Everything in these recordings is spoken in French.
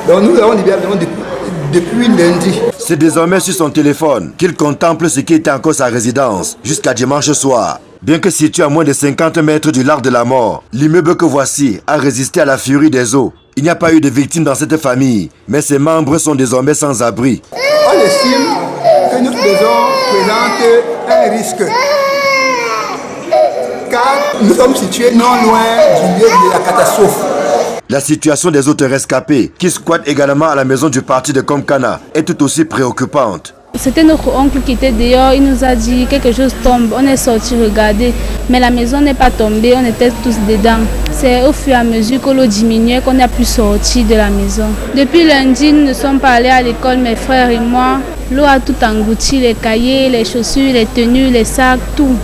Donc nous avons libéré depuis lundi. C'est désormais sur son téléphone qu'il contemple ce qui était encore sa résidence jusqu'à dimanche soir. Bien que situé à moins de 50 mètres du lac de la mort, l'immeuble que voici a résisté à la furie des eaux. Il n'y a pas eu de victimes dans cette famille, mais ses membres sont désormais sans abri. On estime que notre maison présente un risque, car nous sommes situés non loin du lieu de la catastrophe. La situation des autres rescapés, qui squattent également à la maison du parti de Komkana, est tout aussi préoccupante. C'était notre oncle qui était dehors, il nous a dit quelque chose tombe, on est sorti regarder, mais la maison n'est pas tombée, on était tous dedans. C'est au fur et à mesure que l'eau diminuait qu'on a pu sortir de la maison. Depuis lundi, nous ne sommes pas allés à l'école, mes frères et moi. L'eau a tout englouti, les cahiers, les chaussures, les tenues, les sacs, tout.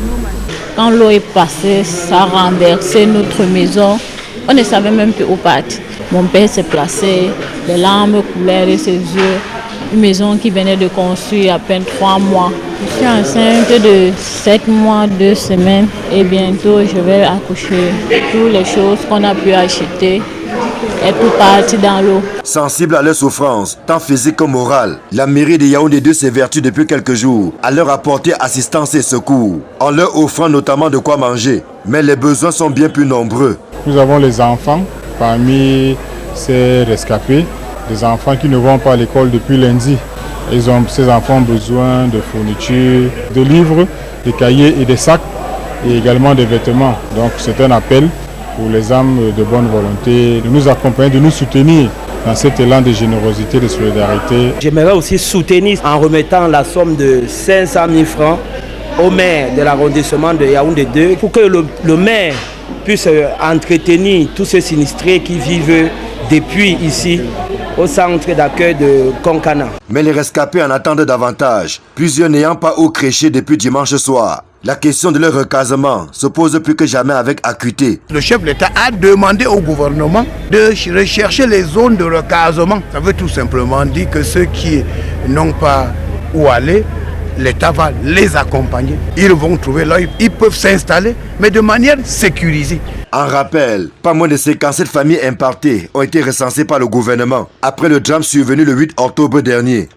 Quand l'eau est passée, ça a renversé notre maison. On ne savait même plus où partir. Mon père s'est placé, les larmes coulaient de ses yeux. Une maison qui venait de construire à peine 3 mois. Je suis enceinte de 7 mois, 2 semaines et bientôt je vais accoucher. Toutes les choses qu'on a pu acheter est tout parti dans l'eau. Sensible à leurs souffrances, tant physiques que morales, la mairie de Yaoundé 2 s'évertue depuis quelques jours à leur apporter assistance et secours, en leur offrant notamment de quoi manger. Mais les besoins sont bien plus nombreux. Nous avons les enfants parmi ces rescapés, des enfants qui ne vont pas à l'école depuis lundi. Ces enfants ont besoin de fournitures, de livres, de cahiers et des sacs, et également des vêtements. Donc c'est un appel pour les âmes de bonne volonté de nous accompagner, de nous soutenir dans cet élan de générosité, de solidarité. J'aimerais aussi soutenir en remettant la somme de 500 000 francs au maire de l'arrondissement de Yaoundé 2 pour que le maire puisse entretenir tous ces sinistrés qui vivent depuis ici au centre d'accueil de Komkana. Mais les rescapés en attendent davantage, plusieurs n'ayant pas où crécher depuis dimanche soir. La question de leur recasement se pose plus que jamais avec acuité. Le chef de l'État a demandé au gouvernement de rechercher les zones de recasement. Ça veut tout simplement dire que ceux qui n'ont pas où aller, l'État va les accompagner. Ils vont trouver là, ils peuvent s'installer, mais de manière sécurisée. En rappel, pas moins de 57 familles impactées ont été recensées par le gouvernement après le drame survenu le 8 octobre dernier.